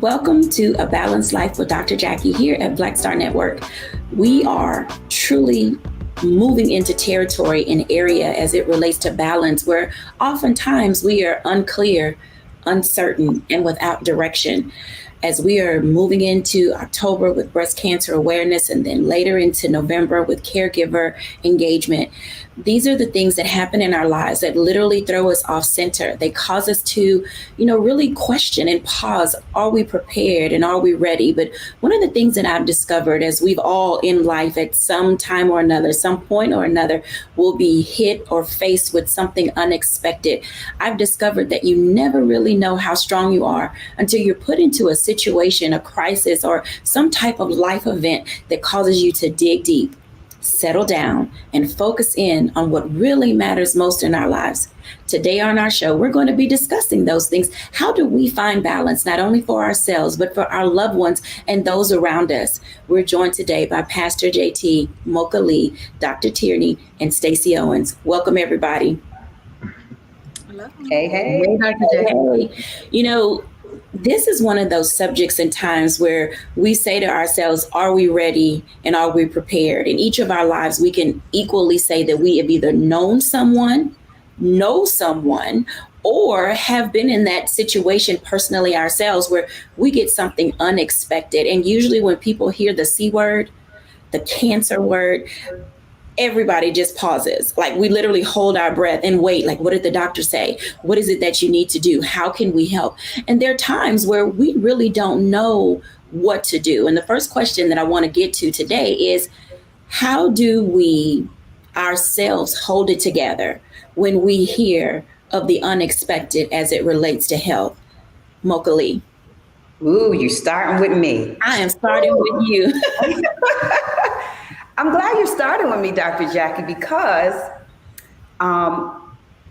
Welcome to A Balanced Life with Dr. Jacquie here at Black Star Network. We are truly moving into territory and area as it relates to balance, where oftentimes we are unclear, uncertain, and without direction. As we are moving into October with breast cancer awareness and then later into November with caregiver engagement, these are the things that happen in our lives that literally throw us off center. They cause us to, really question and pause. Are we prepared and are we ready? But one of the things that I've discovered as we've all in life at some time or another, some point or another, will be hit or faced with something unexpected. I've discovered that you never really know how strong you are until you're put into a situation, a crisis, or some type of life event that causes you to dig deep, settle down, and focus in on what really matters most in our lives. Today on our show, we're going to be discussing those things. How do we find balance, not only for ourselves, but for our loved ones and those around us? We're joined today by Pastor JT, Mocha Lee, Dr. Tierney, and Stacey Owens. Welcome, everybody. Hello. Hey, hey. Hey, Dr. J. This is one of those subjects and times where we say to ourselves, are we ready and are we prepared? In each of our lives, we can equally say that we have either known someone, know someone, or have been in that situation personally ourselves where we get something unexpected. And usually when people hear the C word, the cancer word, everybody just pauses. Like we literally hold our breath and wait. Like, what did the doctor say? What is it that you need to do? How can we help? And there are times where we really don't know what to do. And the first question that I want to get to today is, how do we ourselves hold it together when we hear of the unexpected as it relates to health? Mocha Lee. Ooh, you starting with me. I am starting with you. I'm glad you're starting with me, Dr. Jacquie, because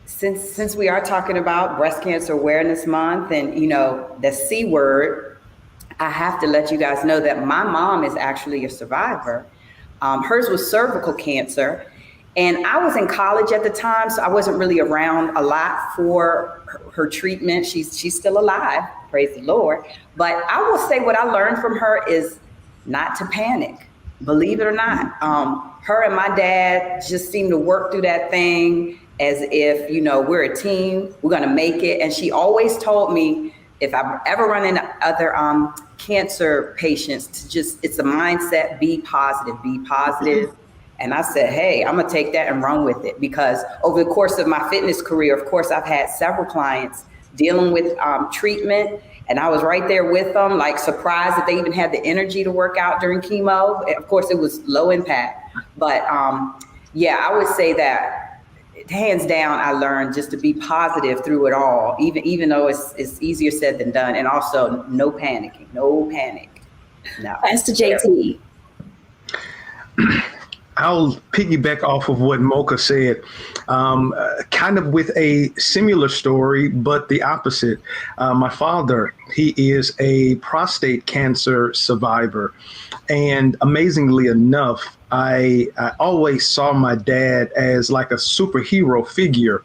since we are talking about Breast Cancer Awareness Month and, the C word, I have to let you guys know that my mom is actually a survivor. Hers was cervical cancer. And I was in college at the time, so I wasn't really around a lot for her treatment. She's still alive, praise the Lord. But I will say what I learned from her is not to panic. Believe it or not, her and my dad just seemed to work through that thing as if, we're a team, we're going to make it. And she always told me, if I ever run into other cancer patients, it's a mindset, be positive, be positive. And I said, hey, I'm going to take that and run with it, because over the course of my fitness career, of course, I've had several clients dealing with treatment. And I was right there with them, like surprised that they even had the energy to work out during chemo. Of course, it was low impact. But I would say that hands down, I learned just to be positive through it all, even though it's easier said than done. And also no panicking, no panic. No. Pastor JT. I'll piggyback off of what Mocha said, kind of with a similar story, but the opposite. My father, he is a prostate cancer survivor. And amazingly enough, I always saw my dad as like a superhero figure.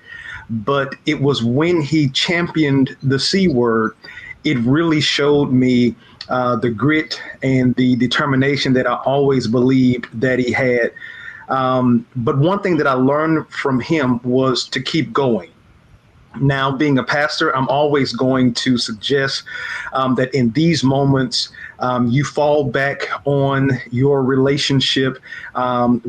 But it was when he championed the C word, it really showed me the grit and the determination that I always believed that he had. But one thing that I learned from him was to keep going. Now, being a pastor, I'm always going to suggest that in these moments, you fall back on your relationship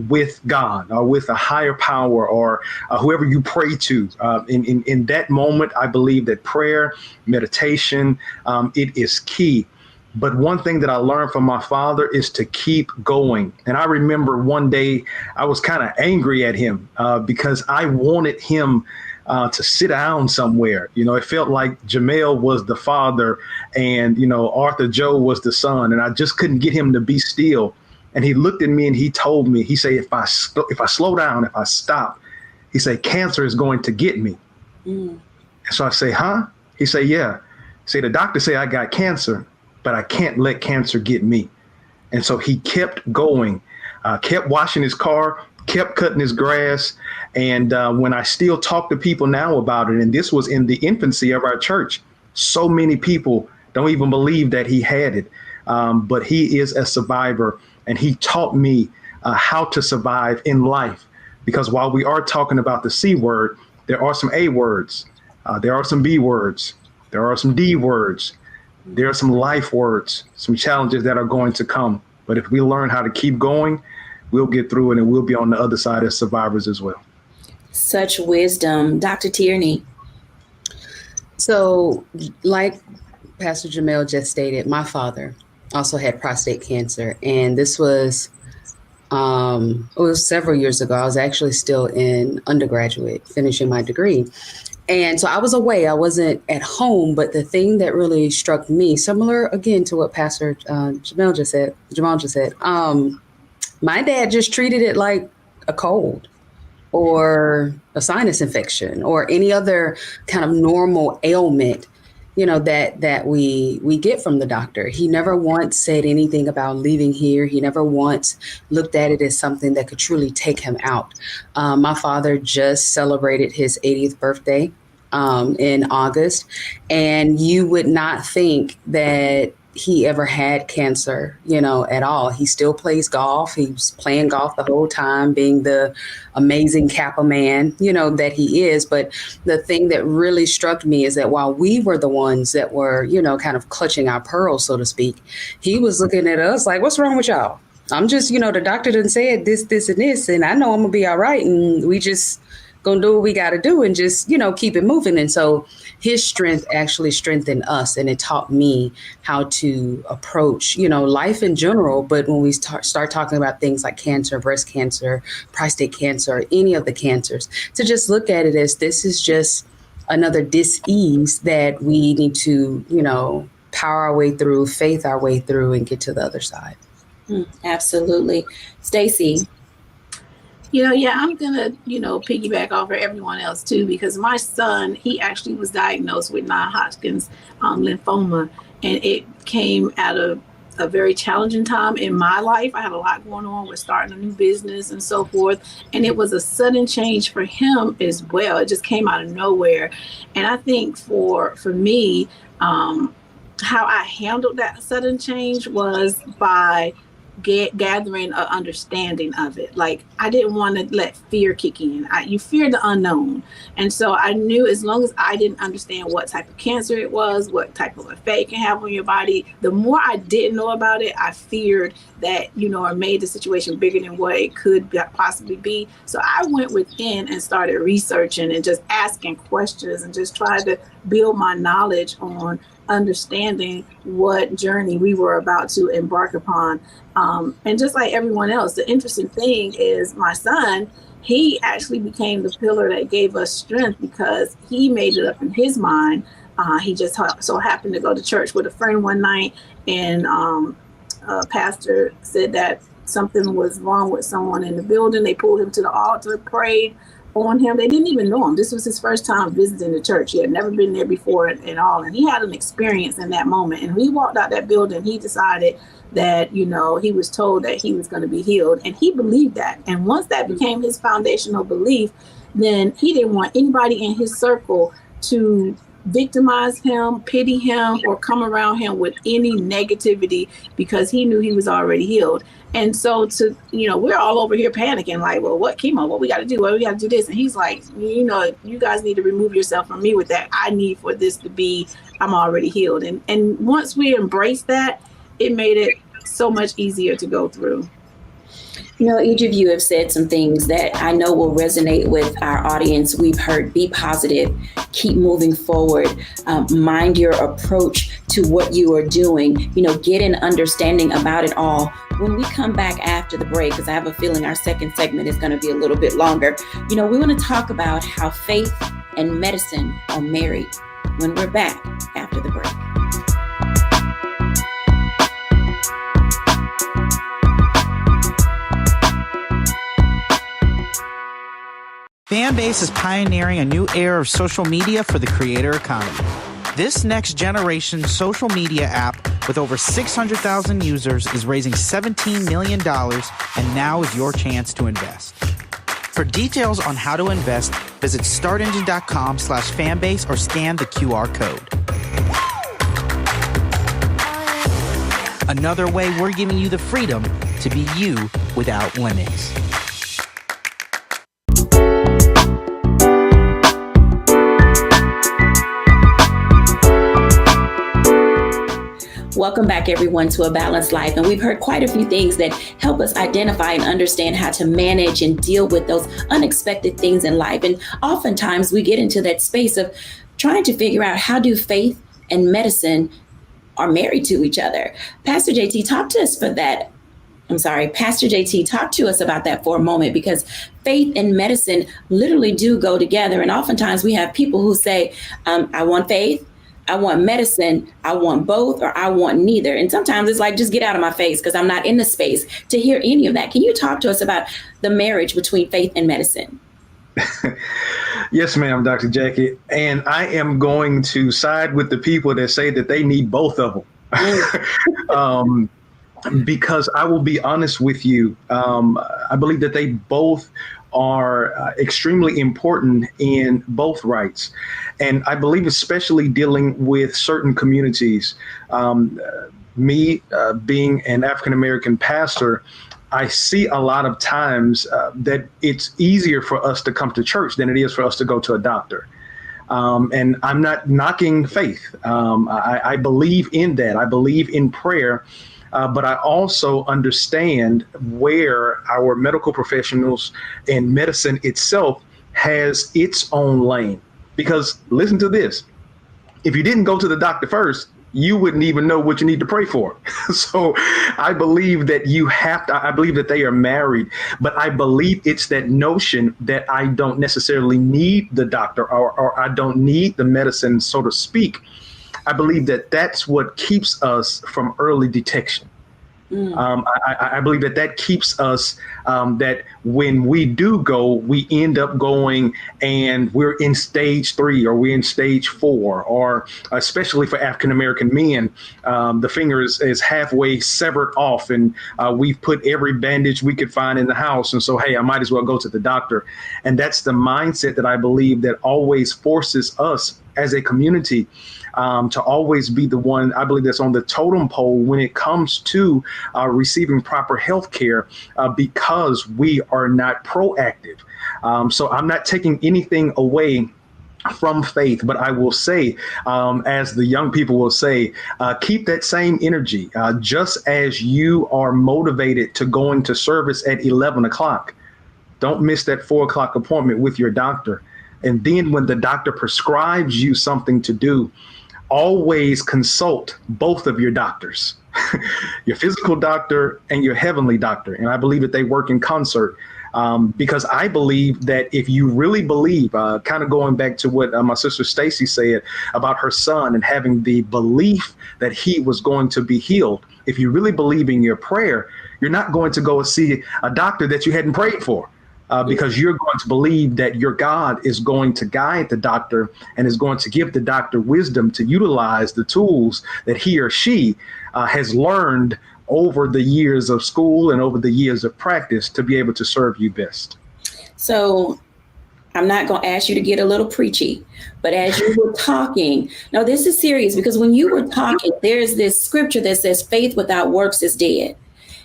with God or with a higher power or whoever you pray to. In that moment, I believe that prayer, meditation, it is key. But one thing that I learned from my father is to keep going. And I remember one day I was kind of angry at him because I wanted him to sit down somewhere. It felt like Jamel was the father and, Arthur Joe was the son. And I just couldn't get him to be still. And he looked at me and he told me, he said, if I slow down, if I stop, he said, cancer is going to get me. So I say, huh? He said, yeah. Say, the doctor say I got cancer, but I can't let cancer get me. And so he kept going, kept washing his car, kept cutting his grass. And when I still talk to people now about it, and this was in the infancy of our church, so many people don't even believe that he had it. But he is a survivor, and he taught me how to survive in life. Because while we are talking about the C word, there are some A words, there are some B words, there are some D words, there are some life words, some challenges that are going to come. But if we learn how to keep going, we'll get through it, and we'll be on the other side as survivors as well. Such wisdom. Dr. Tierney. So, like Pastor Jamel just stated, my father also had prostate cancer, and this was it was several years ago. I was actually still in undergraduate, finishing my degree. And so I was away. I wasn't at home. But the thing that really struck me, similar again to what Pastor Jamal just said, my dad just treated it like a cold or a sinus infection or any other kind of normal ailment, that we get from the doctor. He never once said anything about leaving here. He never once looked at it as something that could truly take him out. My father just celebrated his 80th birthday in August, and you would not think that he ever had cancer, at all. He still plays golf. He was playing golf the whole time, being the amazing Kappa man, that he is. But the thing that really struck me is that while we were the ones that were, kind of clutching our pearls, so to speak, he was looking at us like, what's wrong with y'all? I'm just, the doctor done said this, and this, and I know I'm gonna be all right. And we just gonna do what we got to do and just, keep it moving. And so his strength actually strengthened us, and it taught me how to approach, life in general. But when we start talking about things like cancer, breast cancer, prostate cancer, any of the cancers, to just look at it as this is just another dis-ease that we need to, power our way through, faith our way through, and get to the other side. Absolutely. Stacey. I'm going to, piggyback off of everyone else too, because my son, he actually was diagnosed with non-Hodgkin's lymphoma, and it came at a very challenging time in my life. I had a lot going on with starting a new business and so forth. And it was a sudden change for him as well. It just came out of nowhere. And I think for me, how I handled that sudden change was by gathering an understanding of it. Like, I didn't want to let fear kick in. You fear the unknown. And so I knew as long as I didn't understand what type of cancer it was, what type of effect it can have on your body, the more I didn't know about it, I feared that, or made the situation bigger than what it could possibly be. So I went within and started researching and just asking questions and just tried to build my knowledge on understanding what journey we were about to embark upon. And just like everyone else, the interesting thing is my son, he actually became the pillar that gave us strength because he made it up in his mind. He just so happened to go to church with a friend one night, and a pastor said that something was wrong with someone in the building. They pulled him to the altar, prayed on him. They didn't even know him. This was his first time visiting the church. He had never been there before at all. And he had an experience in that moment. And when he walked out that building, he decided that, he was told that he was going to be healed. And he believed that. And once that became his foundational belief, then he didn't want anybody in his circle to victimize him, pity him, or come around him with any negativity, because he knew he was already healed. And so we're all over here panicking, like, well, what chemo? What we got to do? What we got to do this? And he's like, you guys need to remove yourself from me with that. I need for this to be, I'm already healed. And once we embraced that, it made it so much easier to go through. Each of you have said some things that I know will resonate with our audience. We've heard be positive, keep moving forward, mind your approach to what you are doing, get an understanding about it all. When we come back after the break, because I have a feeling our second segment is going to be a little bit longer, we want to talk about how faith and medicine are married when we're back after the break. Fanbase is pioneering a new era of social media for the creator economy. This next generation social media app with over 600,000 users is raising $17 million, and now is your chance to invest. For details on how to invest, visit startengine.com/fanbase or scan the QR code. Another way we're giving you the freedom to be you without limits. Welcome back, everyone, to A Balanced Life. And we've heard quite a few things that help us identify and understand how to manage and deal with those unexpected things in life. And oftentimes we get into that space of trying to figure out, how do faith and medicine are married to each other? Pastor JT, talk to us about that for a moment, because faith and medicine literally do go together. And oftentimes we have people who say, I want faith, I want medicine, I want both, or I want neither. And sometimes it's like, just get out of my face, because I'm not in the space to hear any of that. Can you talk to us about the marriage between faith and medicine? Yes, ma'am, Dr. Jacquie. And I am going to side with the people that say that they need both of them. Because I will be honest with you, I believe that they both are extremely important in both rights. And I believe especially dealing with certain communities. Me being an African-American pastor, I see a lot of times that it's easier for us to come to church than it is for us to go to a doctor. And I'm not knocking faith. I believe in that. I believe in prayer. But I also understand where our medical professionals and medicine itself has its own lane. Because listen to this, if you didn't go to the doctor first, you wouldn't even know what you need to pray for. So I believe that I believe that they are married, but I believe it's that notion that I don't necessarily need the doctor or I don't need the medicine, so to speak. I believe that that's what keeps us from early detection. I believe that keeps us, that when we do go, we end up going and we're in stage 3 or we're in stage 4, or especially for African-American men, the finger is halfway severed off and we've put every bandage we could find in the house. And so, hey, I might as well go to the doctor. And that's the mindset that I believe that always forces us as a community to always be the one, I believe, that's on the totem pole when it comes to receiving proper health care, because we are not proactive. So I'm not taking anything away from faith, but I will say, as the young people will say, keep that same energy. Just as you are motivated to go into service at 11 o'clock, don't miss that 4 o'clock appointment with your doctor. And then when the doctor prescribes you something to do, always consult both of your doctors, your physical doctor and your heavenly doctor. And I believe that they work in concert, because I believe that if you really believe, kind of going back to what my sister Stacy said about her son and having the belief that he was going to be healed, if you really believe in your prayer, you're not going to go and see a doctor that you hadn't prayed for. Because you're going to believe that your God is going to guide the doctor and is going to give the doctor wisdom to utilize the tools that he or she has learned over the years of school and over the years of practice to be able to serve you best. So I'm not going to ask you to get a little preachy, but as you were talking, no, this is serious, because when you were talking, there's this scripture that says faith without works is dead.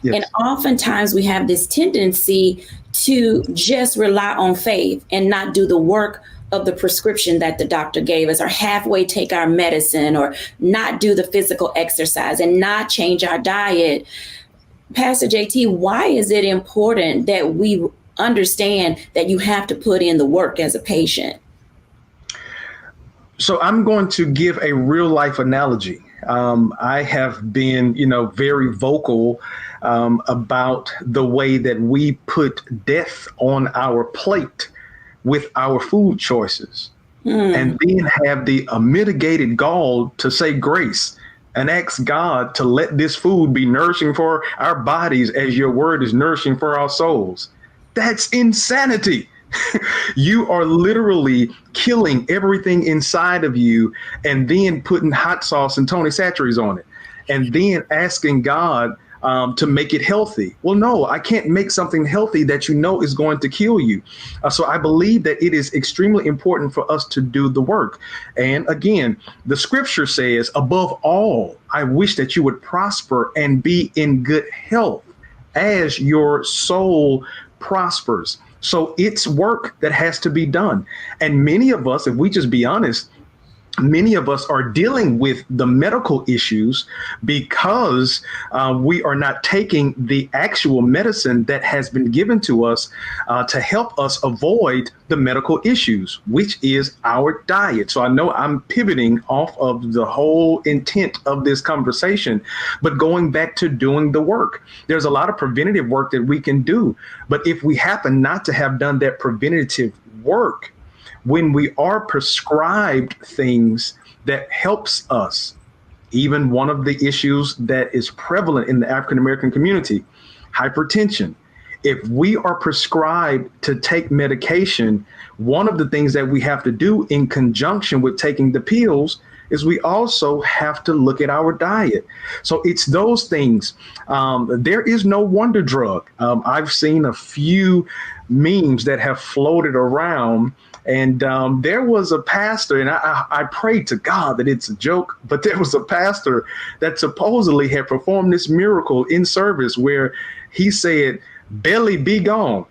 Yes. And oftentimes we have this tendency to just rely on faith and not do the work of the prescription that the doctor gave us, or halfway take our medicine, or not do the physical exercise and not change our diet. Pastor JT, why is it important that we understand that you have to put in the work as a patient? So I'm going to give a real life analogy. I have been, very vocal about the way that we put death on our plate with our food choices, and then have the mitigated gall to say grace and ask God to let this food be nourishing for our bodies as your word is nourishing for our souls. That's insanity. You are literally killing everything inside of you and then putting hot sauce and Tony Chachere's on it, and then asking God to make it healthy. Well, no, I can't make something healthy that you know is going to kill you. So I believe that it is extremely important for us to do the work. And again, the scripture says, above all, I wish that you would prosper and be in good health as your soul prospers. So it's work that has to be done. And many of us, if we just be honest, many of us are dealing with the medical issues because we are not taking the actual medicine that has been given to us to help us avoid the medical issues, which is our diet. So I know I'm pivoting off of the whole intent of this conversation, but going back to doing the work, there's a lot of preventative work that we can do. But if we happen not to have done that preventative work, when we are prescribed things that helps us, even one of the issues that is prevalent in the African American community, hypertension. If we are prescribed to take medication, one of the things that we have to do in conjunction with taking the pills is we also have to look at our diet. So it's those things. There is no wonder drug. I've seen a few memes that have floated around. And there was a pastor, and I prayed to God that it's a joke, but there was a pastor that supposedly had performed this miracle in service where he said, belly be gone.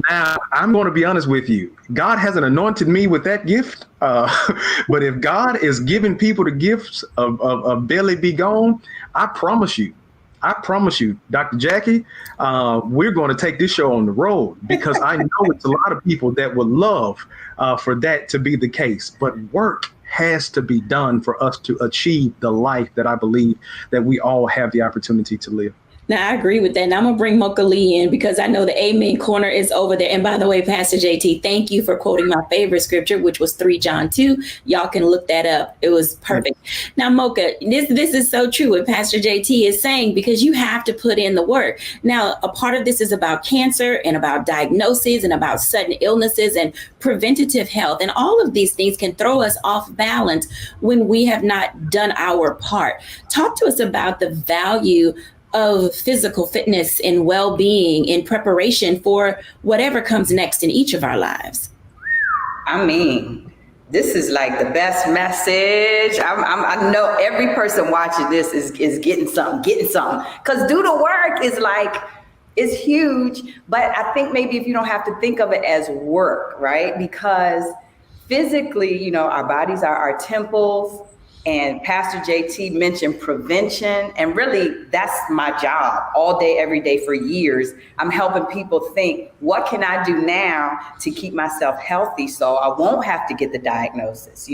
Now, I'm going to be honest with you. God hasn't anointed me with that gift. But if God is giving people the gifts of belly be gone, I promise you, Dr. Jacquie, we're going to take this show on the road because I know it's a lot of people that would love for that to be the case. But work has to be done for us to achieve the life that I believe that we all have the opportunity to live. Now, I agree with that. And I'm going to bring Mocha Lee in because I know the Amen Corner is over there. And by the way, Pastor JT, thank you for quoting my favorite scripture, which was 3 John 2. Y'all can look that up. It was perfect. Now, Mocha, this is so true what Pastor JT is saying, because you have to put in the work. Now, a part of this is about cancer and about diagnoses and about sudden illnesses and preventative health. And all of these things can throw us off balance when we have not done our part. Talk to us about the value of physical fitness and well-being in preparation for whatever comes next in each of our lives. I mean, this is like the best message. I know every person watching this is getting something. Because do the work is huge. But I think maybe if you don't have to think of it as work, right? Because physically, our bodies are our temples. And Pastor JT mentioned prevention. And really, that's my job all day, every day for years. I'm helping people think, what can I do now to keep myself healthy so I won't have to get the diagnosis,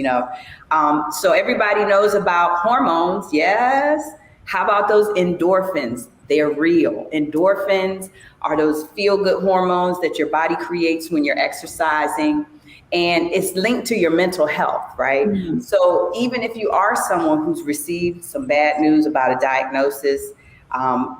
So everybody knows about hormones. Yes. How about those endorphins? They're real. Endorphins are those feel-good hormones that your body creates when you're exercising. And it's linked to your mental health, right? Mm-hmm. So even if you are someone who's received some bad news about a diagnosis,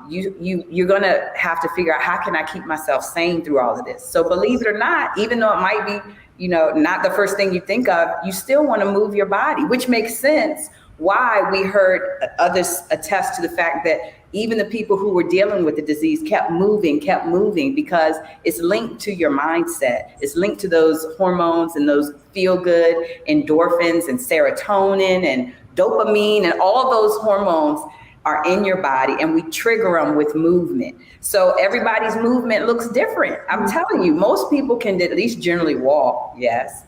you're going to have to figure out, how can I keep myself sane through all of this? So believe it or not, even though it might be, not the first thing you think of, you still want to move your body, which makes sense why we heard others attest to the fact that even the people who were dealing with the disease kept moving, because it's linked to your mindset. It's linked to those hormones and those feel-good endorphins and serotonin and dopamine, and all those hormones are in your body, and we trigger them with movement. So everybody's movement looks different. I'm telling you, most people can at least generally walk, yes.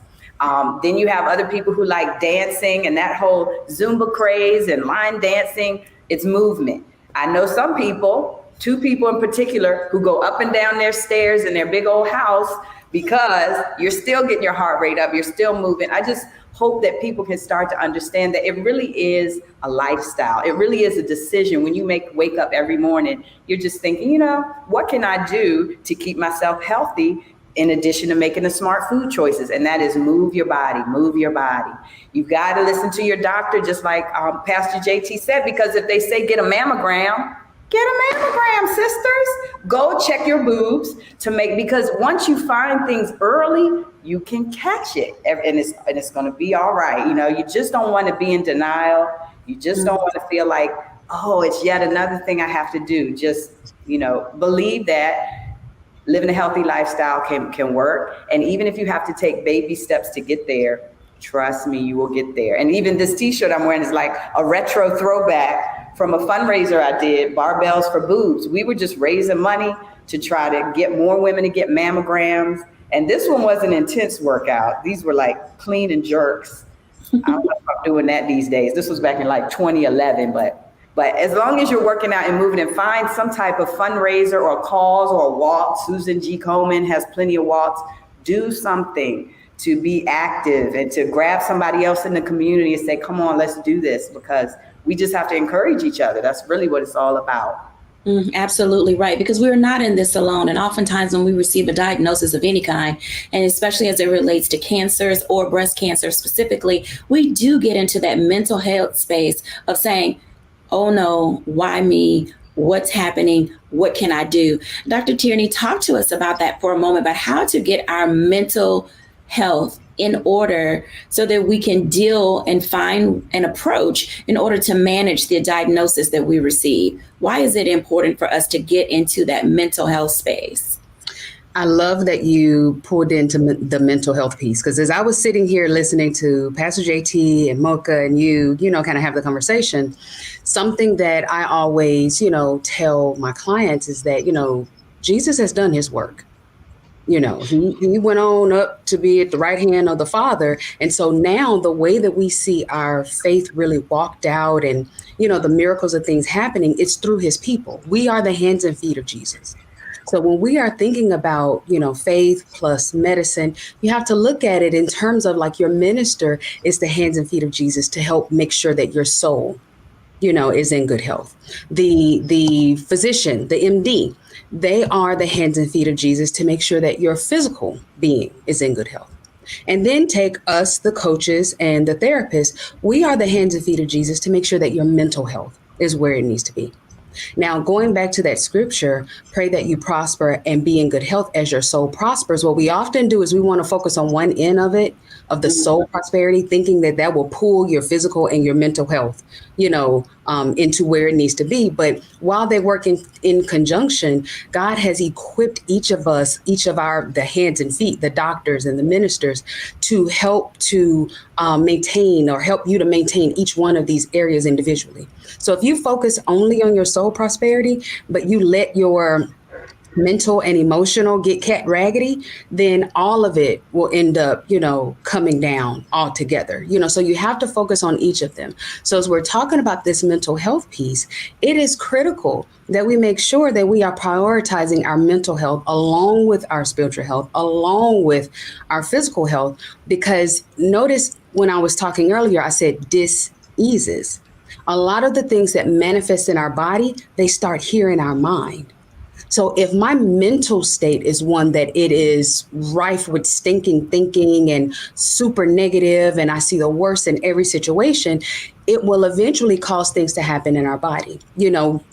Then you have other people who like dancing and that whole Zumba craze and line dancing. It's movement. I know some people, 2 people in particular, who go up and down their stairs in their big old house because you're still getting your heart rate up. You're still moving. I just hope that people can start to understand that it really is a lifestyle. It really is a decision. When you wake up every morning, you're just thinking, what can I do to keep myself healthy? In addition to making the smart food choices, and that is move your body. You've got to listen to your doctor, just like Pastor JT said, because if they say get a mammogram, sisters. Go check your boobs because once you find things early, you can catch it, and it's going to be all right. You just don't want to be in denial. You just don't want to feel like oh, it's yet another thing I have to do. Just, believe that living a healthy lifestyle can work. And even if you have to take baby steps to get there, trust me, you will get there. And even this t-shirt I'm wearing is like a retro throwback from a fundraiser I did, Barbells for Boobs. We were just raising money to try to get more women to get mammograms. And this one was an intense workout. These were like clean and jerks. I don't know if I'm doing that these days. This was back in like 2011, but as long as you're working out and moving, and find some type of fundraiser or cause or walk. Susan G. Komen has plenty of walks. Do something to be active and to grab somebody else in the community and say, come on, let's do this, because we just have to encourage each other. That's really what it's all about. Absolutely right, because we're not in this alone. And oftentimes when we receive a diagnosis of any kind, and especially as it relates to cancers or breast cancer specifically, we do get into that mental health space of saying, oh no, why me? What's happening? What can I do? Dr. Tierney, talk to us about that for a moment, about how to get our mental health in order so that we can deal and find an approach in order to manage the diagnosis that we receive. Why is it important for us to get into that mental health space? I love that you pulled into the mental health piece, because as I was sitting here listening to Pastor JT and Mocha and you kind of have the conversation, something that I always, tell my clients is that, Jesus has done his work. He went on up to be at the right hand of the Father. And so now the way that we see our faith really walked out and, the miracles of things happening, it's through his people. We are the hands and feet of Jesus. So when we are thinking about, faith plus medicine, you have to look at it in terms of like your minister is the hands and feet of Jesus to help make sure that your soul, is in good health. The physician, the MD, they are the hands and feet of Jesus to make sure that your physical being is in good health. And then take us, the coaches and the therapists, we are the hands and feet of Jesus to make sure that your mental health is where it needs to be. Now, going back to that scripture, pray that you prosper and be in good health as your soul prospers. What we often do is we want to focus on one end of it, of the soul prosperity, thinking that will pull your physical and your mental health, into where it needs to be. But while they work in conjunction, God has equipped each of us, the hands and feet, the doctors and the ministers, to help to maintain or help you to maintain each one of these areas individually. So if you focus only on your soul prosperity, but you let your mental and emotional get cat raggedy, then all of it will end up, coming down altogether, so you have to focus on each of them. So as we're talking about this mental health piece, it is critical that we make sure that we are prioritizing our mental health along with our spiritual health, along with our physical health, because notice when I was talking earlier, I said diseases. A lot of the things that manifest in our body, they start here in our mind. So if my mental state is one that it is rife with stinking thinking and super negative, and I see the worst in every situation, it will eventually cause things to happen in our body.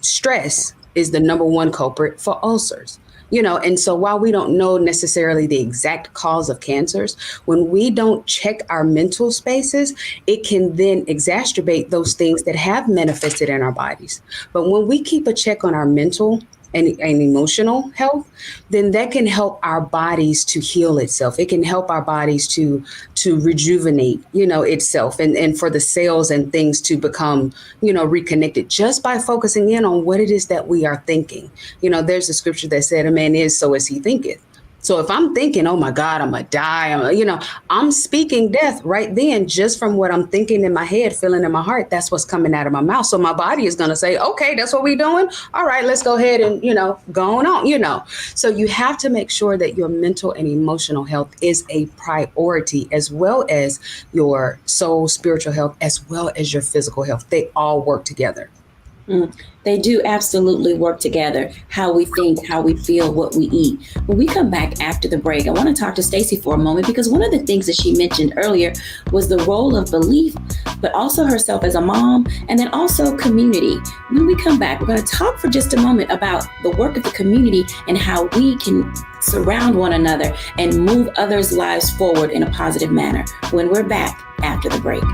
Stress is the number one culprit for ulcers. And so while we don't know necessarily the exact cause of cancers, when we don't check our mental spaces, it can then exacerbate those things that have manifested in our bodies. But when we keep a check on our mental and emotional health, then that can help our bodies to heal itself. It can help our bodies to rejuvenate, itself, and for the cells and things to become, reconnected just by focusing in on what it is that we are thinking. There's a scripture that said, a man is so as he thinketh. So if I'm thinking, oh my God, I'm gonna die, I'm speaking death right then, just from what I'm thinking in my head, feeling in my heart, that's what's coming out of my mouth. So my body is gonna say, okay, that's what we're doing. All right, let's go ahead and, go on. So you have to make sure that your mental and emotional health is a priority, as well as your soul, spiritual health, as well as your physical health. They all work together. They do absolutely work together. How we think, how we feel, what we eat. When we come back after the break, I want to talk to Stacey for a moment, because one of the things that she mentioned earlier was the role of belief, but also herself as a mom, and then also community. When we come back, we're going to talk for just a moment about the work of the community and how we can surround one another and move others' lives forward in a positive manner when we're back after the break.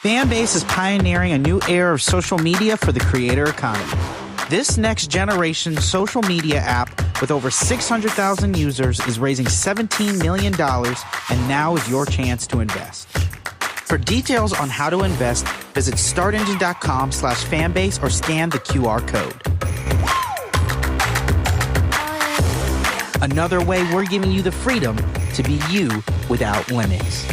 Fanbase is pioneering a new era of social media for the creator economy. This next generation social media app with over 600,000 users is raising $17 million, and now is your chance to invest. For details on how to invest, visit startengine.com/fanbase or scan the QR code. Another way we're giving you the freedom to be you without limits.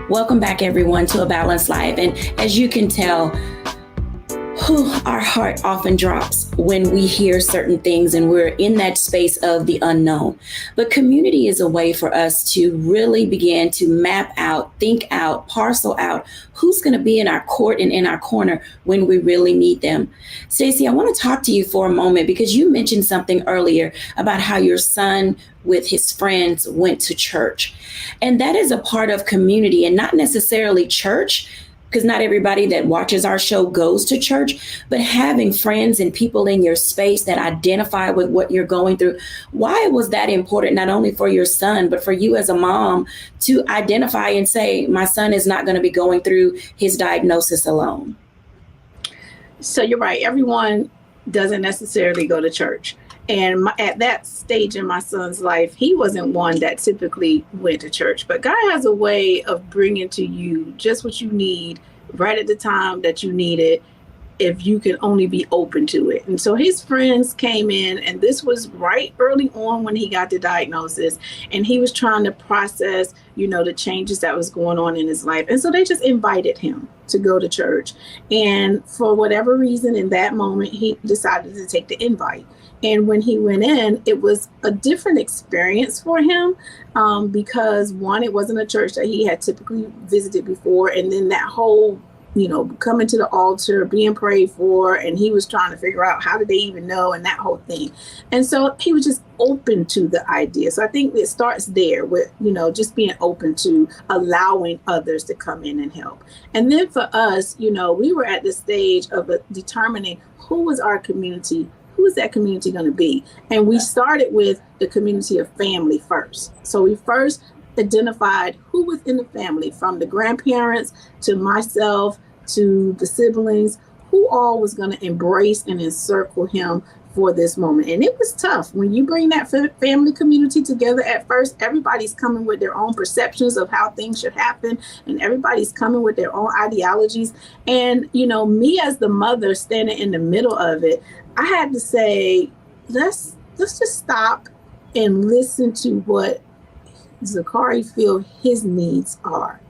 Welcome back, everyone, to A Balanced Life. And as you can tell, our heart often drops when we hear certain things and we're in that space of the unknown. But community is a way for us to really begin to map out, think out, parcel out who's going to be in our court and in our corner when we really need them. Stacey, I want to talk to you for a moment because you mentioned something earlier about how your son with his friends went to church. And that is a part of community and not necessarily church, because not everybody that watches our show goes to church, but having friends and people in your space that identify with what you're going through. Why was that important, not only for your son, but for you as a mom to identify and say, my son is not going to be going through his diagnosis alone? So you're right. Everyone doesn't necessarily go to church. And at that stage in my son's life, he wasn't one that typically went to church. But God has a way of bringing to you just what you need right at the time that you need it, if you can only be open to it. And so his friends came in, and this was right early on when he got the diagnosis, and he was trying to process, the changes that was going on in his life. And so they just invited him to go to church. And for whatever reason, in that moment, he decided to take the invite. And when he went in, it was a different experience for him because, one, it wasn't a church that he had typically visited before. And then that whole, coming to the altar, being prayed for, and he was trying to figure out how did they even know, and that whole thing. And so he was just open to the idea. So I think it starts there with, just being open to allowing others to come in and help. And then for us, we were at the stage of determining who was our community. Who is that community going to be? And we started with the community of family first. So we first identified who was in the family, from the grandparents to myself to the siblings, who all was going to embrace and encircle him for this moment. And it was tough. When you bring that family community together at first, everybody's coming with their own perceptions of how things should happen, and everybody's coming with their own ideologies. And, me as the mother standing in the middle of it, I had to say, let's just stop and listen to what Zachary feel his needs are.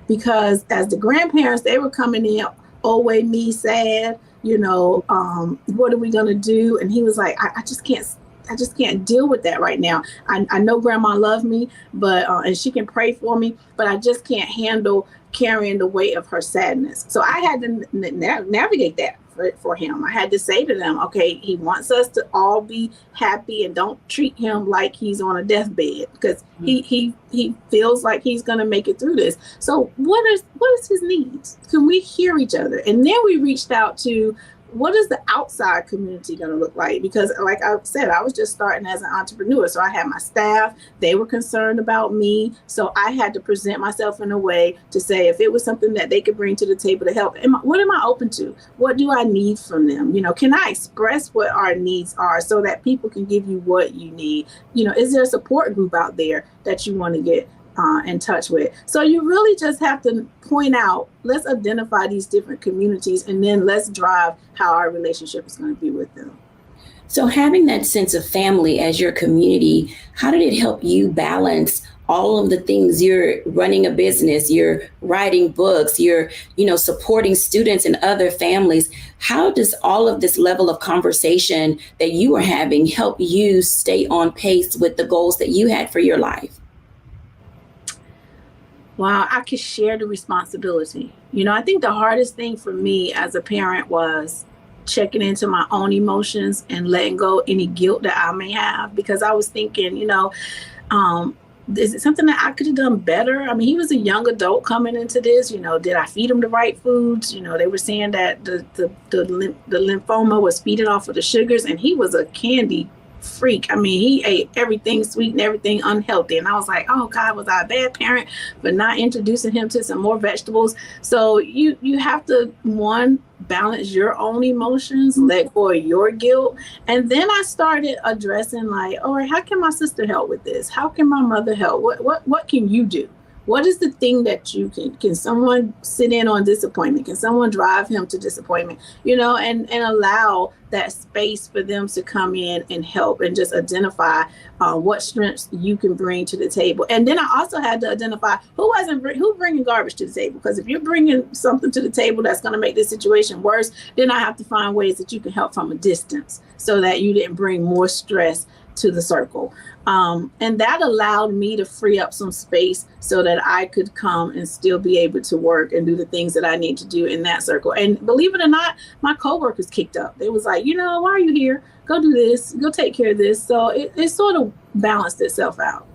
Because as the grandparents, they were coming in, oh, wait, me sad, what are we going to do? And he was like, I just can't deal with that right now. I know grandma loves me, but and she can pray for me, but I just can't handle carrying the weight of her sadness. So I had to navigate that for him. I had to say to them, okay, he wants us to all be happy, and don't treat him like he's on a deathbed, because he feels like he's going to make it through this. So what is his needs? Can we hear each other? And then we reached out to, what is the outside community going to look like? Because like I said, I was just starting as an entrepreneur. So I had my staff, they were concerned about me. So I had to present myself in a way to say, if it was something that they could bring to the table to help, what am I open to? What do I need from them? Can I express what our needs are so that people can give you what you need? Is there a support group out there that you want to get in touch with? So you really just have to point out, let's identify these different communities, and then let's drive how our relationship is going to be with them. So having that sense of family as your community, how did it help you balance all of the things? You're running a business, you're writing books, you're, supporting students and other families. How does all of this level of conversation that you are having help you stay on pace with the goals that you had for your life? Wow, I could share the responsibility. I think the hardest thing for me as a parent was checking into my own emotions and letting go any guilt that I may have, because I was thinking, is it something that I could have done better? I mean, he was a young adult coming into this. Did I feed him the right foods? They were saying that the lymphoma was feeding off of the sugars, and he was a candy freak. I mean, he ate everything sweet and everything unhealthy. And I was like, oh God, was I a bad parent for not introducing him to some more vegetables? So you have to, one, balance your own emotions, let go of your guilt. And then I started addressing like, all right, how can my sister help with this? How can my mother help? What can you do? What is the thing that you can someone sit in on disappointment? Can someone drive him to disappointment? And allow that space for them to come in and help and just identify what strengths you can bring to the table. And then I also had to identify who's bringing garbage to the table. Because if you're bringing something to the table that's going to make this situation worse, then I have to find ways that you can help from a distance so that you didn't bring more stress to the circle. And that allowed me to free up some space so that I could come and still be able to work and do the things that I need to do in that circle. And believe it or not, my coworkers kicked up. They was like, why are you here? Go do this, go take care of this. So it sort of balanced itself out.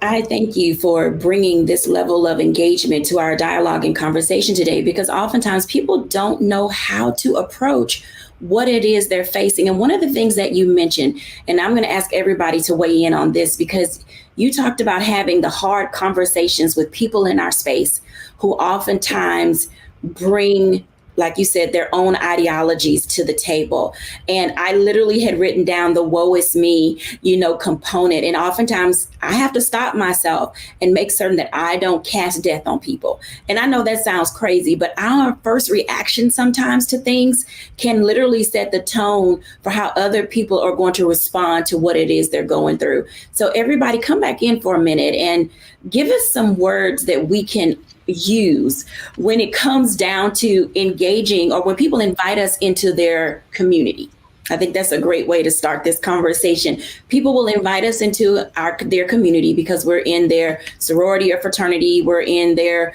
I thank you for bringing this level of engagement to our dialogue and conversation today, because oftentimes people don't know how to approach what it is they're facing. And one of the things that you mentioned, and I'm going to ask everybody to weigh in on this, because you talked about having the hard conversations with people in our space who oftentimes bring, like you said, their own ideologies to the table. And I literally had written down the woe is me, component. And oftentimes I have to stop myself and make certain that I don't cast death on people. And I know that sounds crazy, but our first reaction sometimes to things can literally set the tone for how other people are going to respond to what it is they're going through. So everybody come back in for a minute and give us some words that we can use when it comes down to engaging, or when people invite us into their community. I think that's a great way to start this conversation. People will invite us into their community because we're in their sorority or fraternity, we're in their,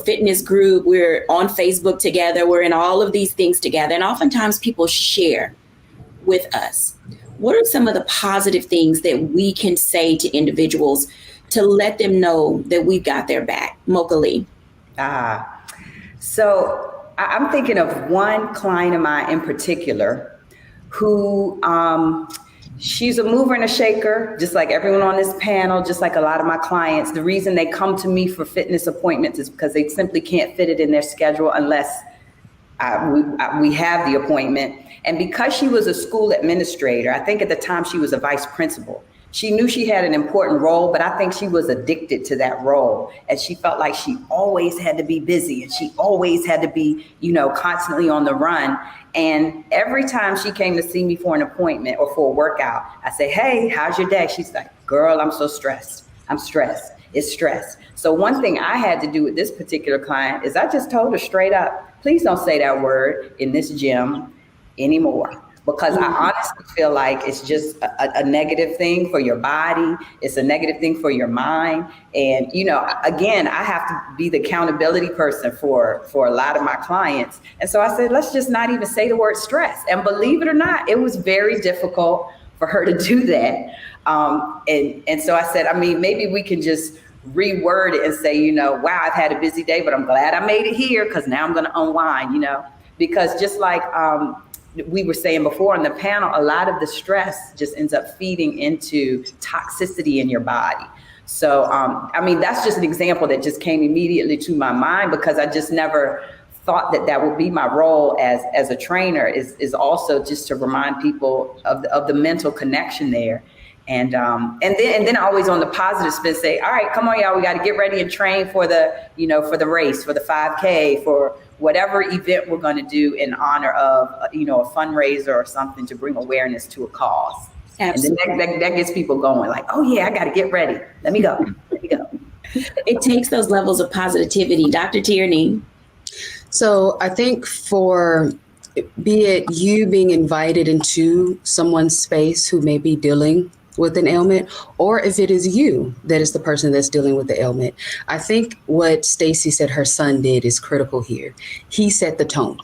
fitness group, we're on Facebook together, we're in all of these things together. And oftentimes people share with us. What are some of the positive things that we can say to individuals to let them know that we've got their back? Mocha Lee. So I'm thinking of one client of mine in particular who, she's a mover and a shaker, just like everyone on this panel, just like a lot of my clients. The reason they come to me for fitness appointments is because they simply can't fit it in their schedule unless we have the appointment. And because she was a school administrator, I think at the time she was a vice principal. She knew she had an important role, but I think she was addicted to that role. And she felt like she always had to be busy and she always had to be, constantly on the run. And every time she came to see me for an appointment or for a workout, I say, hey, how's your day? She's like, girl, I'm so stressed. I'm stressed. It's stress. So one thing I had to do with this particular client is I just told her straight up, please don't say that word in this gym anymore. Because I honestly feel like it's just a negative thing for your body. It's a negative thing for your mind. And, again, I have to be the accountability person for a lot of my clients. And so I said, let's just not even say the word stress. And believe it or not, it was very difficult for her to do that. And so I said, maybe we can just reword it and say, wow, I've had a busy day, but I'm glad I made it here because now I'm going to unwind, because just like we were saying before on the panel, a lot of the stress just ends up feeding into toxicity in your body. So, that's just an example that just came immediately to my mind because I just never thought that would be my role as a trainer is also just to remind people of the mental connection there. And then always on the positive spin say, all right, come on, y'all, we got to get ready and train for the race, for the 5K, for whatever event we're going to do in honor of, a fundraiser or something to bring awareness to a cause. Absolutely. And then that gets people going like, oh yeah, I got to get ready. Let me go. It takes those levels of positivity. Dr. Tierney. So I think for be it you being invited into someone's space who may be dealing with an ailment, or if it is you that is the person that's dealing with the ailment. I think what Stacy said her son did is critical here. He set the tone.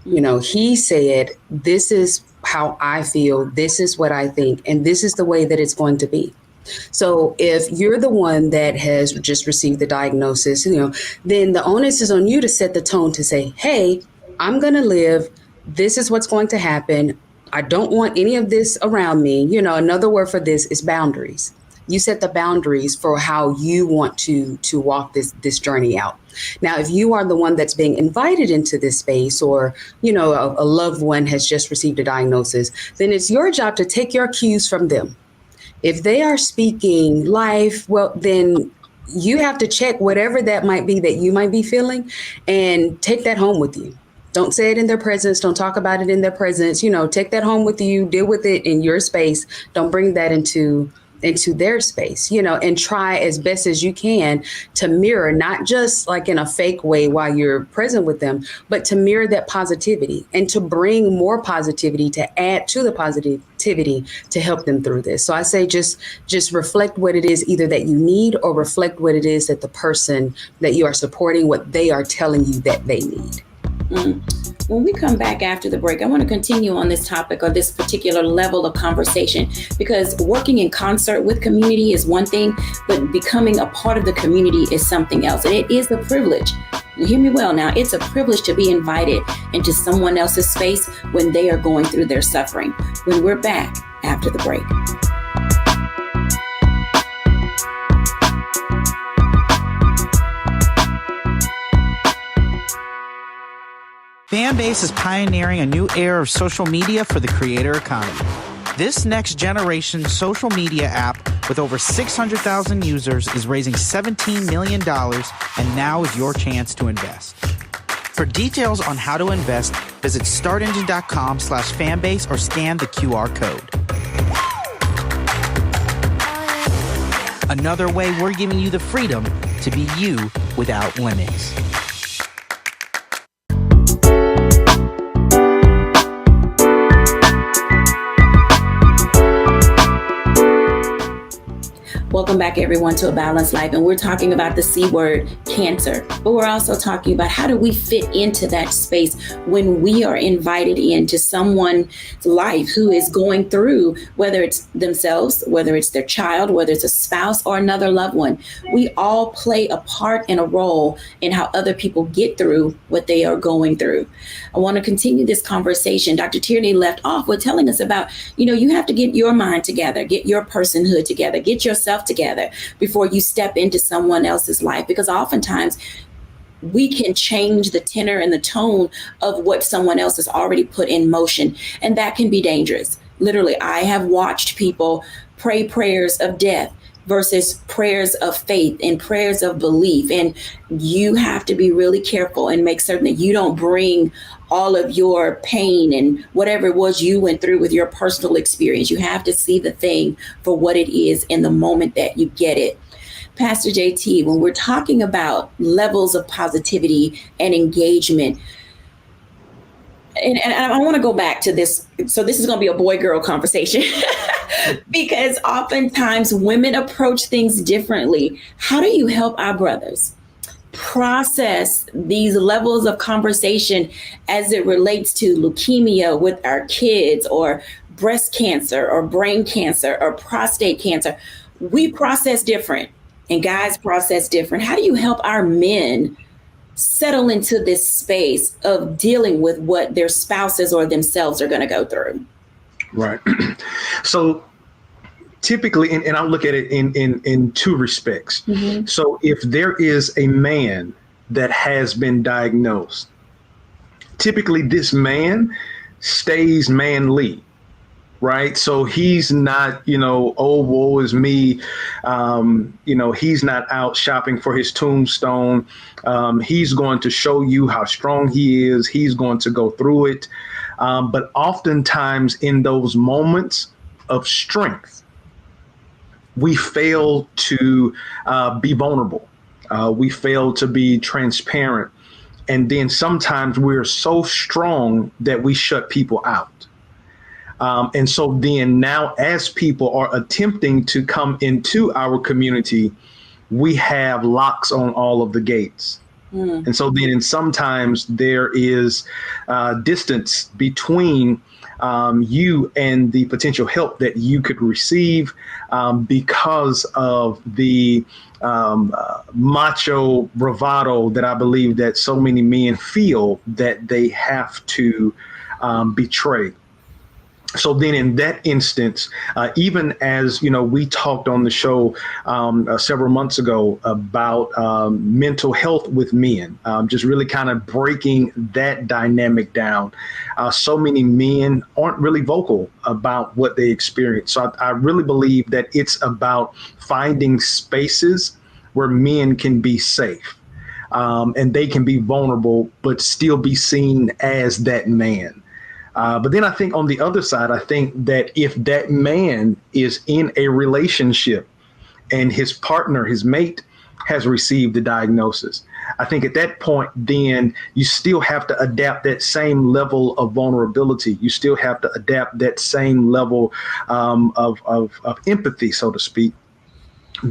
He said, this is how I feel, this is what I think, and this is the way that it's going to be. So if you're the one that has just received the diagnosis, then the onus is on you to set the tone to say, hey, I'm going to live. This is what's going to happen. I don't want any of this around me. Another word for this is boundaries. You set the boundaries for how you want to walk this journey out. Now, if you are the one that's being invited into this space, or a loved one has just received a diagnosis, then it's your job to take your cues from them. If they are speaking life, well, then you have to check whatever that might be that you might be feeling and take that home with you. Don't say it in their presence. Don't talk about it in their presence. Take that home with you, deal with it in your space. Don't bring that into their space, and try as best as you can to mirror, not just like in a fake way while you're present with them, but to mirror that positivity and to bring more positivity, to add to the positivity to help them through this. So I say just reflect what it is either that you need, or reflect what it is that the person that you are supporting, what they are telling you that they need. When we come back after the break, I want to continue on this topic or this particular level of conversation, because working in concert with community is one thing, but becoming a part of the community is something else. And it is a privilege. You hear me well now. It's a privilege to be invited into someone else's space when they are going through their suffering. When we're back after the break. Fanbase is pioneering a new era of social media for the creator economy. This next generation social media app with over 600,000 users is raising $17 million, and now is your chance to invest. For details on how to invest, visit startengine.com/fanbase or scan the QR code. Another way we're giving you the freedom to be you without limits. Welcome back, everyone, to A Balanced Life. And we're talking about the C word, cancer. But we're also talking about how do we fit into that space when we are invited into someone's life who is going through, whether it's themselves, whether it's their child, whether it's a spouse or another loved one. We all play a part and a role in how other people get through what they are going through. I want to continue this conversation. Dr. Tierney left off with telling us about, you have to get your mind together, get your personhood together, get yourself together before you step into someone else's life, because oftentimes we can change the tenor and the tone of what someone else has already put in motion, and that can be dangerous. Literally, I have watched people pray prayers of death versus prayers of faith and prayers of belief, and you have to be really careful and make certain that you don't bring all of your pain and whatever it was you went through with your personal experience. You have to see the thing for what it is in the moment that you get it. Pastor JT, when we're talking about levels of positivity and engagement, and I want to go back to this. So this is going to be a boy-girl conversation because oftentimes women approach things differently. How do you help our brothers process these levels of conversation as it relates to leukemia with our kids, or breast cancer, or brain cancer, or prostate cancer? We process different, and guys process different. How do you help our men settle into this space of dealing with what their spouses or themselves are going to go through? Right. So typically, and I'll look at it in two respects. Mm-hmm. So if there is a man that has been diagnosed, typically this man stays manly, right? So he's not, oh, woe is me. He's not out shopping for his tombstone. He's going to show you how strong he is. He's going to go through it. But oftentimes in those moments of strength, we fail to be vulnerable. We fail to be transparent. And then sometimes we're so strong that we shut people out. And so then now, as people are attempting to come into our community, we have locks on all of the gates. And so then sometimes there is distance between you and the potential help that you could receive because of the macho bravado that I believe that so many men feel that they have to betray. So then in that instance, even as, we talked on the show several months ago about mental health with men, just really kind of breaking that dynamic down. So many men aren't really vocal about what they experience. So I really believe that it's about finding spaces where men can be safe. And they can be vulnerable, but still be seen as that man. But then I think on the other side, I think that if that man is in a relationship and his partner, his mate, has received the diagnosis, I think at that point, then you still have to adapt that same level of vulnerability. You still have to adapt that same level of empathy, so to speak,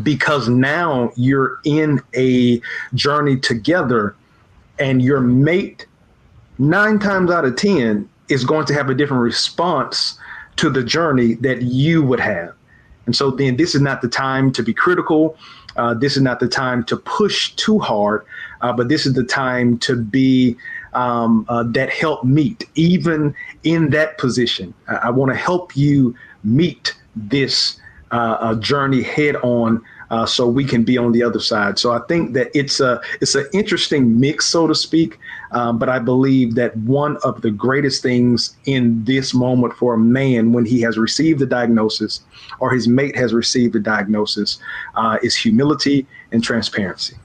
because now you're in a journey together and your mate, 9 times out of 10, is going to have a different response to the journey that you would have. And so then this is not the time to be critical. This is not the time to push too hard, but this is the time to be that help meet. Even in that position, I want to help you meet this journey head on, so we can be on the other side. So I think that it's an interesting mix, so to speak. But I believe that one of the greatest things in this moment for a man when he has received the diagnosis or his mate has received the diagnosis is humility and transparency.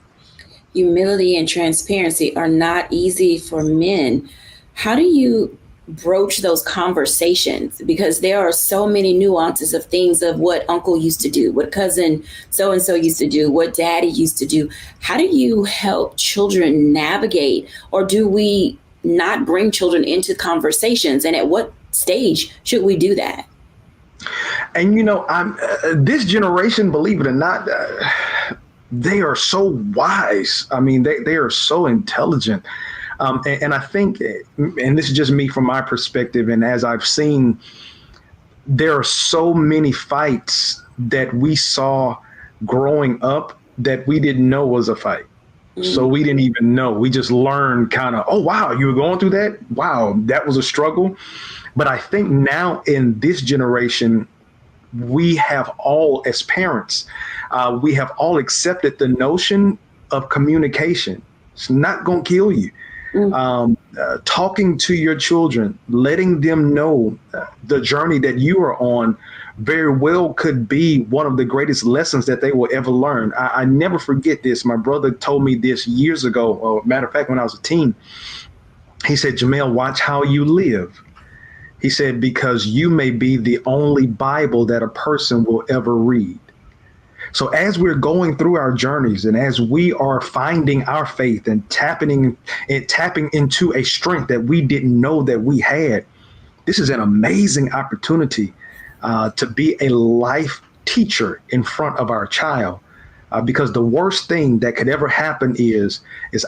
Humility and transparency are not easy for men. How do you broach those conversations? Because there are so many nuances of things of what uncle used to do, what cousin so-and-so used to do, what daddy used to do. How do you help children navigate, or do we not bring children into conversations? And at what stage should we do that? And, this generation, believe it or not, they are so wise. I mean, they are so intelligent. And I think, and this is just me from my perspective, and as I've seen, there are so many fights that we saw growing up that we didn't know was a fight. So we didn't even know. We just learned kind of, oh, wow, you were going through that? Wow, that was a struggle. But I think now in this generation, we have all, as parents, we have all accepted the notion of communication. It's not going to kill you. Talking to your children, letting them know the journey that you are on very well could be one of the greatest lessons that they will ever learn. I never forget this. My brother told me this years ago. Or matter of fact, when I was a teen, he said, Jamel, watch how you live. He said, because you may be the only Bible that a person will ever read. So as we're going through our journeys and as we are finding our faith and tapping into a strength that we didn't know that we had, this is an amazing opportunity to be a life teacher in front of our child. Because the worst thing that could ever happen is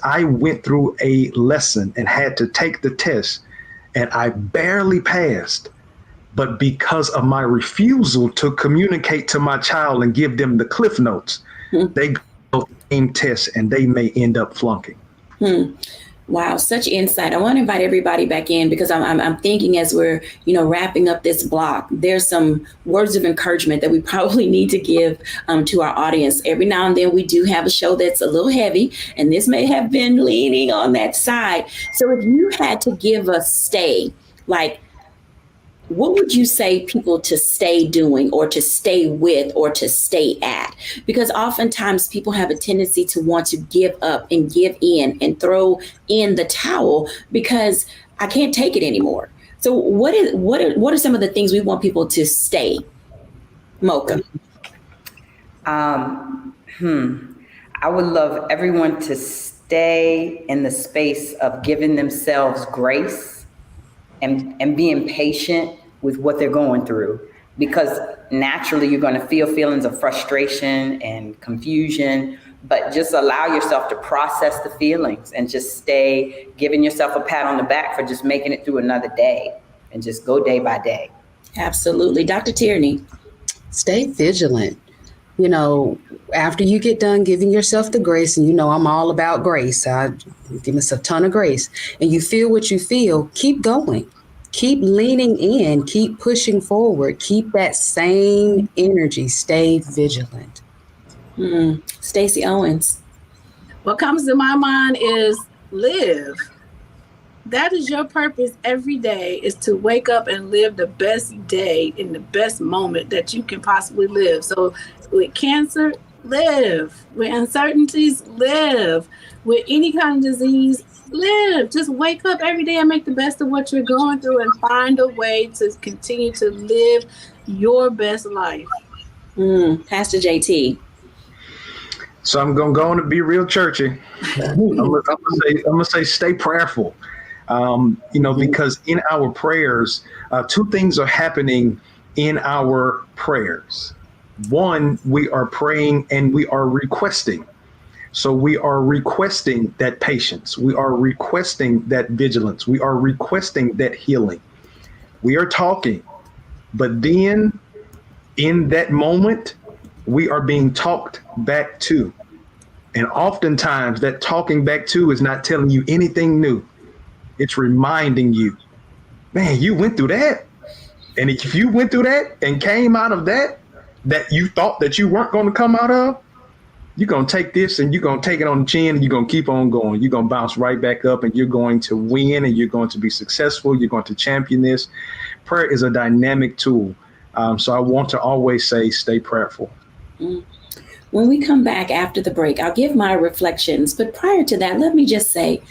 I went through a lesson and had to take the test and I barely passed. But because of my refusal to communicate to my child and give them the cliff notes, they go to the same test and they may end up flunking. Wow, such insight. I want to invite everybody back in because I'm thinking as we're, wrapping up this block, there's some words of encouragement that we probably need to give to our audience. Every now and then we do have a show that's a little heavy, and this may have been leaning on that side. So if you had to give a stay, what would you say people to stay doing or to stay with or to stay at? Because oftentimes people have a tendency to want to give up and give in and throw in the towel because I can't take it anymore. So what are some of the things we want people to stay? Mocha. I would love everyone to stay in the space of giving themselves grace and being patient with what they're going through, because naturally you're going to feel feelings of frustration and confusion, but just allow yourself to process the feelings and just stay giving yourself a pat on the back for just making it through another day and just go day by day. Absolutely. Dr. Tierney. Stay vigilant. After you get done giving yourself the grace, and I'm all about grace. I give us a ton of grace, and you feel what you feel, keep going. keep leaning in, keep pushing forward, keep that same energy, stay vigilant. Stacey Owens. What comes to my mind is live. That is your purpose every day, is to wake up and live the best day in the best moment that you can possibly live. So with cancer, live. With uncertainties, live. With any kind of disease, live. Just wake up every day and make the best of what you're going through and find a way to continue to live your best life. Pastor JT. So I'm going to go on and be real churchy. I'm gonna say stay prayerful. Because in our prayers, two things are happening in our prayers. One, we are praying and we are requesting. So we are requesting that patience. We are requesting that vigilance. We are requesting that healing. We are talking, but then in that moment, we are being talked back to. And oftentimes that talking back to is not telling you anything new. It's reminding you, man, you went through that. And if you went through that and came out of that you thought that you weren't going to come out of, you're going to take this and you're going to take it on the chin and you're going to keep on going. You're going to bounce right back up and you're going to win and you're going to be successful. You're going to champion this. Prayer is a dynamic tool. So I want to always say, stay prayerful. When we come back after the break, I'll give my reflections. But prior to that, let me just say,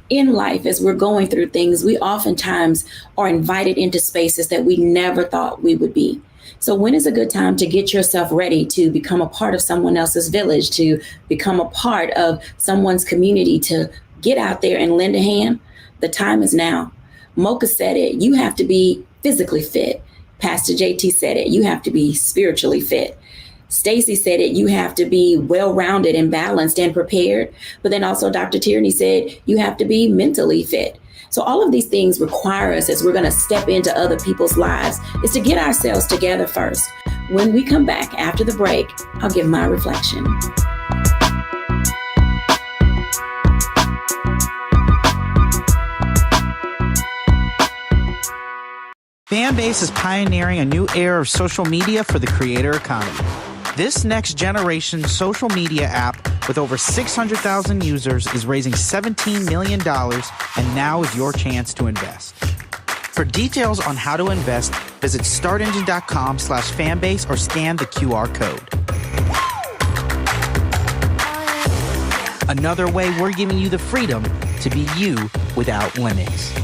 in life, as we're going through things, we oftentimes are invited into spaces that we never thought we would be. So when is a good time to get yourself ready to become a part of someone else's village, to become a part of someone's community, to get out there and lend a hand? The time is now. Mocha said it. You have to be physically fit. Pastor JT said it. You have to be spiritually fit. Stacey said it. You have to be well-rounded and balanced and prepared. But then also Dr. Tierney said you have to be mentally fit. So all of these things require us, as we're going to step into other people's lives, is to get ourselves together first. When we come back after the break, I'll give my reflection. Fanbase is pioneering a new era of social media for the creator economy. This next generation social media app with over 600,000 users is raising $17 million, and now is your chance to invest. For details on how to invest, visit startengine.com/fanbase or scan the QR code. Another way we're giving you the freedom to be you without limits.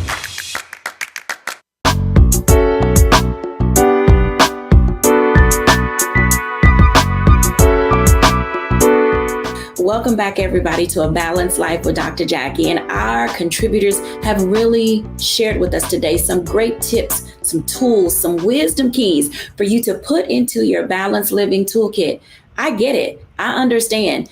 Welcome back, everybody, to A Balanced Life with Dr. Jacquie. And our contributors have really shared with us today some great tips, some tools, some wisdom keys for you to put into your balanced living toolkit. I get it. I understand.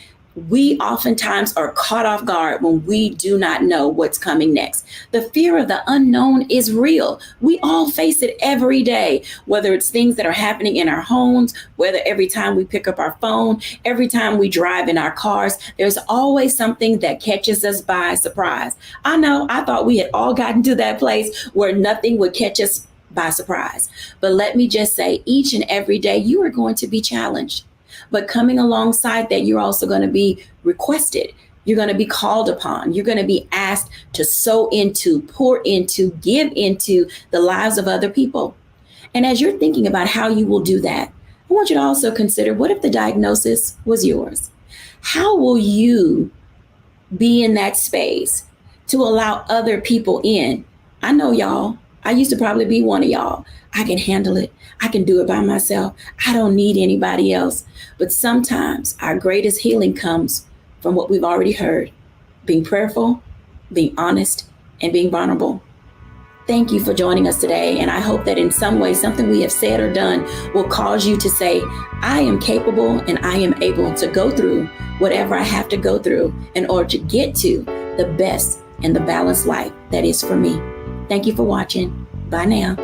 We oftentimes are caught off guard when we do not know what's coming next. The fear of the unknown is real. We all face it every day, whether it's things that are happening in our homes, whether every time we pick up our phone, every time we drive in our cars, there's always something that catches us by surprise. I know, I thought we had all gotten to that place where nothing would catch us by surprise. But let me just say, each and every day, you are going to be challenged. But coming alongside that, you're also going to be requested. You're going to be called upon. You're going to be asked to sow into, pour into, give into the lives of other people. And as you're thinking about how you will do that, I want you to also consider, what if the diagnosis was yours? How will you be in that space to allow other people in? I know y'all. I used to probably be one of y'all. I can handle it. I can do it by myself. I don't need anybody else. But sometimes our greatest healing comes from what we've already heard: being prayerful, being honest, and being vulnerable. Thank you for joining us today. And I hope that in some way, something we have said or done will cause you to say, I am capable and I am able to go through whatever I have to go through in order to get to the best and the balanced life that is for me. Thank you for watching. Bye now.